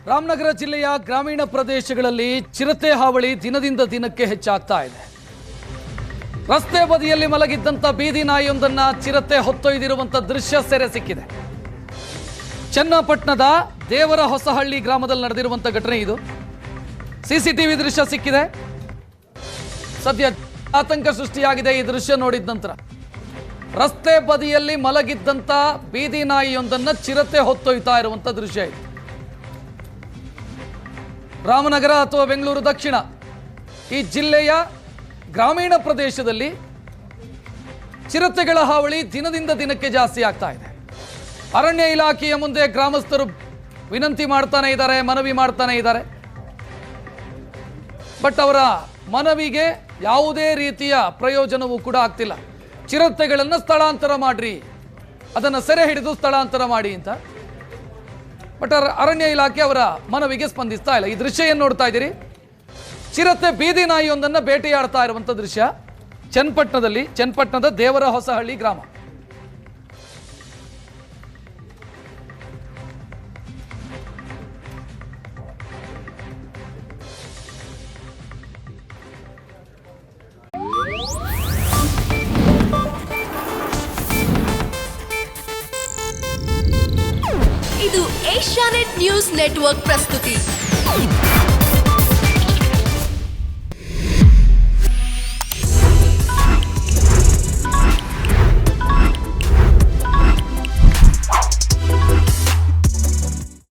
ರಾಮನಗರ ಜಿಲ್ಲೆಯ ಗ್ರಾಮೀಣ ಪ್ರದೇಶಗಳಲ್ಲಿ ಚಿರತೆ ಹಾವಳಿ ದಿನದಿಂದ ದಿನಕ್ಕೆ ಹೆಚ್ಚಾಗ್ತಾ ಇದೆ. ರಸ್ತೆ ಬದಿಯಲ್ಲಿ ಮಲಗಿದ್ದಂತ ಬೀದಿ ನಾಯಿಯೊಂದನ್ನು ಚಿರತೆ ಹೊತ್ತೊಯ್ದಿರುವಂತ ದೃಶ್ಯ ಸೆರೆ ಸಿಕ್ಕಿದೆ. ಚನ್ನಪಟ್ಟಣದ ದೇವರ ಹೊಸಹಳ್ಳಿ ಗ್ರಾಮದಲ್ಲಿ ನಡೆದಿರುವಂತ ಘಟನೆ ಇದು. ಸಿಸಿಟಿವಿ ದೃಶ್ಯ ಸಿಕ್ಕಿದೆ. ಸದ್ಯ ಆತಂಕ ಸೃಷ್ಟಿಯಾಗಿದೆ ಈ ದೃಶ್ಯ ನೋಡಿದ ನಂತರ. ರಸ್ತೆ ಬದಿಯಲ್ಲಿ ಮಲಗಿದ್ದಂತ ಬೀದಿ ನಾಯಿಯೊಂದನ್ನು ಚಿರತೆ ಹೊತ್ತೊಯ್ತಾ ಇರುವಂತ ದೃಶ್ಯ ಇದು. ರಾಮನಗರ ಅಥವಾ ಬೆಂಗಳೂರು ದಕ್ಷಿಣ ಈ ಜಿಲ್ಲೆಯ ಗ್ರಾಮೀಣ ಪ್ರದೇಶದಲ್ಲಿ ಚಿರತೆಗಳ ಹಾವಳಿ ದಿನದಿಂದ ದಿನಕ್ಕೆ ಜಾಸ್ತಿ ಆಗ್ತಾ ಇದೆ. ಅರಣ್ಯ ಇಲಾಖೆಯ ಮುಂದೆ ಗ್ರಾಮಸ್ಥರು ವಿನಂತಿ ಮಾಡ್ತಾನೆ ಇದ್ದಾರೆ, ಮನವಿ ಮಾಡ್ತಾನೆ ಇದ್ದಾರೆ. ಬಟ್ ಅವರ ಮನವಿಗೆ ಯಾವುದೇ ರೀತಿಯ ಪ್ರಯೋಜನವೂ ಕೂಡ ಆಗ್ತಿಲ್ಲ. ಚಿರತೆಗಳನ್ನು ಸ್ಥಳಾಂತರ ಮಾಡ್ರಿ, ಅದನ್ನು ಸೆರೆ ಹಿಡಿದು ಸ್ಥಳಾಂತರ ಮಾಡಿ ಅಂತ. ಬಟ್ ಅರಣ್ಯ ಇಲಾಖೆ ಅವರ ಮನವಿಗೆ ಸ್ಪಂದಿಸ್ತಾ ಇಲ್ಲ. ಈ ದೃಶ್ಯ ಏನು ನೋಡ್ತಾ ಇದ್ದೀರಿ, ಚಿರತೆ ಬೀದಿ ನಾಯಿಯೊಂದನ್ನು ಬೇಟೆಯಾಡ್ತಾ ಇರುವಂಥ ದೃಶ್ಯ ಚನ್ನಪಟ್ಟಣದ ದೇವರ ಹೊಸಹಳ್ಳಿ ಗ್ರಾಮ. ಇದು ಏಷ್ಯಾನೆಟ್ ನ್ಯೂಸ್ ನೆಟ್ವರ್ಕ್ ಪ್ರಸ್ತುತಿ.